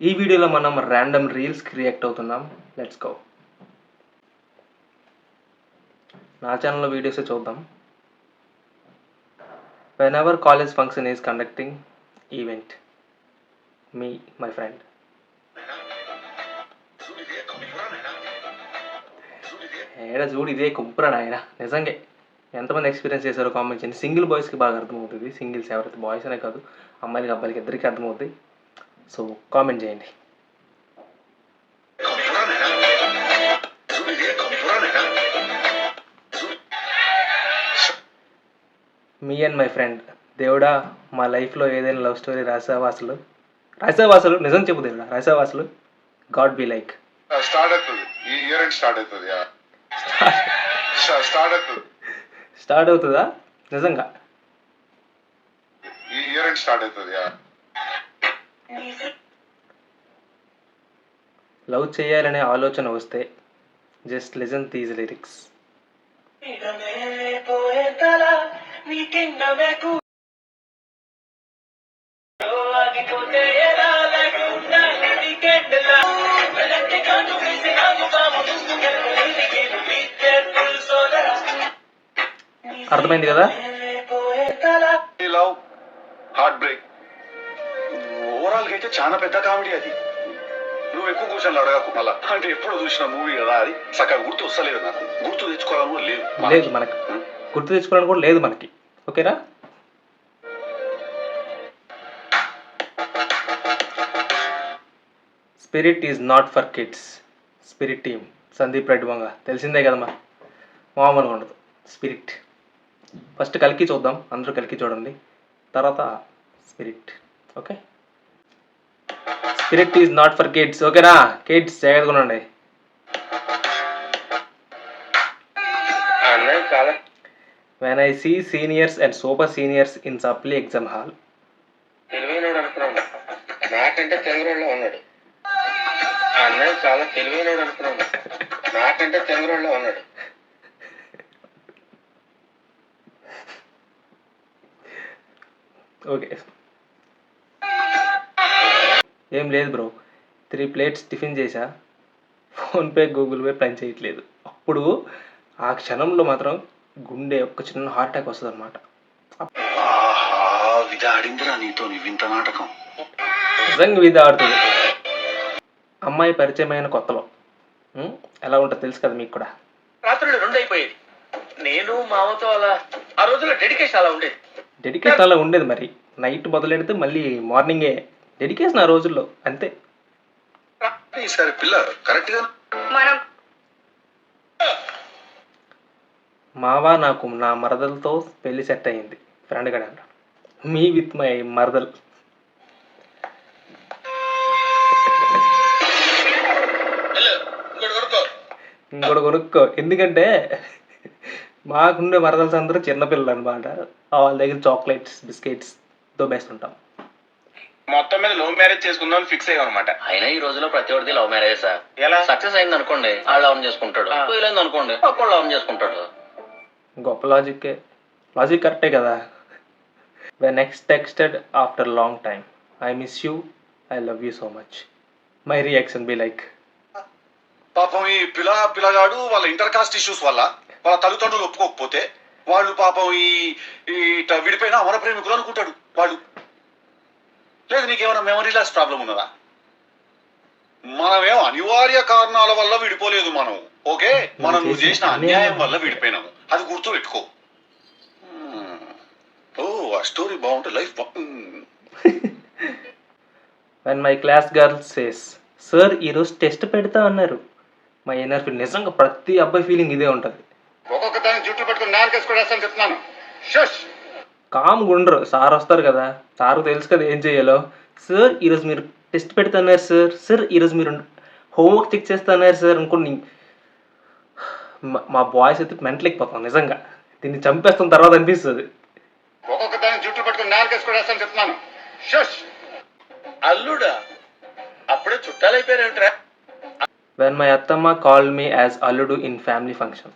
ఈ వీడియోలో మనం ర్యాండమ్ రీల్స్‌కి రియాక్ట్ అవుతున్నాం. Let's go. నా ఛానల్‌లో వీడియోసే చూద్దాం. Whenever college function is conducting event. Me my friend. ఏడ చూడు ఇదే కుప్పురా నాయన. నిజంగే. ఎంతమంది ఎక్స్‌పీరియన్స్ చేశారో కామెంట్ చేయండి. సింగిల్ బాయ్స్‌కి బాగా అర్థమవుతది. సింగిల్స్ ఎవరైతే బాయ్స్ అనే కాదు, అమ్మాయిలకి, అబ్బాయిలకి ఇద్దరికీ అర్థమవుద్ది. సో కామెంట్ చేయండి. Me and my friend. దేవుడా, మా లైఫ్‌లో ఏదైనా లవ్ స్టోరీ రాసావా అసలు? నిజం చెప్పు దేవుడా, రాసావా అసలు? God be like. స్టార్ట్ అవుతుంది. ఈ ఇయర్ ఎండ్ స్టార్ట్ అవుతుంది. స్టార్ట్ అవుతుందా నిజంగా? ఈ ఇయర్ ఎండ్ స్టార్ట్ అవుతుంది. లవ్ చేయాలనే ఆలోచన వస్తే జస్ట్ లిజన్ దీస్ లిరిక్స్. అర్థమైంది కదా? లవ్ హార్ట్ బ్రేక్ ఓవరాల్ గా అయితే చాలా పెద్ద కామెడీ అది. నువ్వు ఎక్కువ క్వశ్చన్లు అడగకు మళ్ళా. అంటే ఎప్పుడు చూసిన మూవీ కదా అది, సగం గుర్తు వస్తలేదు నాకు. గుర్తు తెచ్చుకోవాలని కూడా లేదు మనకి. గుర్తు తెచ్చుకోవాలని కూడా లేదు మనకి. ఓకేనా? Spirit is not for kids. Spirit team Sandeep Reddy Vanga తెలిసిందే కదమ్మా, మామూలుగా ఉండదు. స్పిరిట్ ఫస్ట్ కలికి చూద్దాం, అందరూ కలికి చూడండి, తర్వాత spirit. Okay, spirit is not for kids. ఓకేనా కిడ్స్? జాగ్రత్తగా ఉండండి. When I see seniors and super seniors in supply exam hall. తెలివైనోడు అనుకున్నాను, నాకంటే తెంగరోళ్ళలో ఉన్నాడు. అన్నయ్య చాలా తెలివైనోడు అనుకున్నాను, నాకంటే తెంగరోళ్ళలో ఉన్నాడు. ఓకే, ఏం లేదు బ్రో, 3 plates టిఫిన్ చేశా, ఫోన్పే గూగుల్ పే పని చేయట్లేదు. అప్పుడు ఆ క్షణంలో మాత్రం గుండె ఒక చిన్న హార్ట్ అటాక్ వస్తుంది అనమాట. నిజంగా విధి ఆడుతుంది. అమ్మాయి పరిచయమైన కొత్తలో ఎలా ఉంటుంది తెలుసు కదా మీకు కూడా. రాత్రులు 2 అయిపోయేది. నేను మామతో అలా ఆ రోజుల్లో డెడికేషన్ అలా ఉండేది. డెడికేషన్ అలా ఉండేది. మరి నైట్ మొదలెడితే మళ్ళీ మార్నింగే డెడికేషన్ ఆ రోజుల్లో, అంతే. ఈసారి పిల్ల కరెక్ట్ గా మావా నాకు నా మరదలతో పెళ్లి సెట్ అయింది. ఫ్రెండ్ గడ అంట, మీ విత్ మై మరదల్. ఇంకోటి కొనుక్కో, ఎందుకంటే మాకుండే మరదల్స్ అందరూ చిన్నపిల్లలు అనమాట. వాళ్ళ దగ్గర చాక్లెట్స్ బిస్కెట్స్ దోబేస్తుంటాం. మొత్తం మీద లవ్ మ్యారేజ్ చేసుకుందాం ఫిక్స్ అయ్యాం అనమాట. అయినా ఈ రోజులో ప్రతి ఒక్కరిది లవ్ మ్యారేజ్ సార్. ఎలా సక్సెస్ అయింది అనుకోండి వాళ్ళు లవ్ చేసుకుంటాడు, ఫెయిల్ అయింది అనుకోండి ఒక్కడు లవ్ చేసుకుంటాడు. గొప్ప లాజిక్ కరెక్టే కదా. When next texted after long time, I miss you, I love you so much. My reaction be like. పాపం ఈ పిల్లగాడు వాళ్ళ ఇంటర్ కాస్ట్ ఇష్యూస్ వల్ల వాళ్ళ తల్లిదండ్రులు ఒప్పుకోకపోతే వాళ్ళు పాపం ఈ విడిపోయిన అమర ప్రేమికులు అనుకుంటాడు వాళ్ళు. లేదు నీకేమైనా మెమరీ లాస్ ప్రాబ్లం ఉన్నదా? మనమేం అనివార్య కారణాల వల్ల విడిపోలేదు మనం. ఓకే, మనం నువ్వు చేసిన అన్యాయం వల్ల విడిపోయినాము, అది గుర్తు పెట్టుకో. ఓ ఆ స్టోరీ బాగుంటే life when my class girl says, sir ఈరోజు టెస్ట్ పెడతా అన్నారు. మా ఇన్నర్ ఫీల్. నిజంగా ప్రతి అబ్బాయి ఫీలింగ్ ఇదే ఉంటుంది. ఒక్కొక్క దాన్ని జుట్టు పెట్టుకుని నాలుగేసుకునేస్తాను చెప్తున్నాను. కామ్గా ఉండరు. సార్ వస్తారు కదా, సార్ తెలుసు కదా ఏం చేయాలో. సార్ ఈరోజు మీరు టెస్ట్ పెడుతున్నారు సార్, సార్ ఈరోజు మీరు హోంవర్క్ చెక్ చేస్తున్నారు సార్ అనుకోండి. మా బాయ్స్ అయితే మెంటలెక్కిపోతాం నిజంగా. దీన్ని చంపేస్తాం తర్వాత అనిపిస్తుంది. ఒక్కొక్క దాన్ని జుట్టు పెట్టుకుని నాలుగేసుకునేస్తాను చెప్తున్నాను. అల్లుడా అప్పుడే చుట్టాలైపోయారేంట్రా. వెన్ మై అత్తమ్మ కాల్ మీ యాజ్ అల్లుడు ఇన్ ఫ్యామిలీ ఫంక్షన్.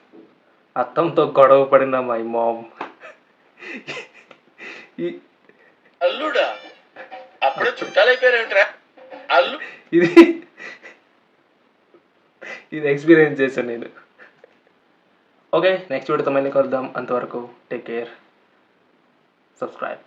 అత్తంతో గొడవ పడిన మై మామ్. అల్లుడా అప్పుడే చుట్టాలైపోయారేంట్రా. అల్లు ఇది ఇది ఎక్స్పీరియన్స్ చేశాను నేను. ఓకే, నెక్స్ట్ వీడియోతో మళ్ళీ కలుద్దాం. అంతవరకు టేక్ కేర్, సబ్స్క్రైబ్.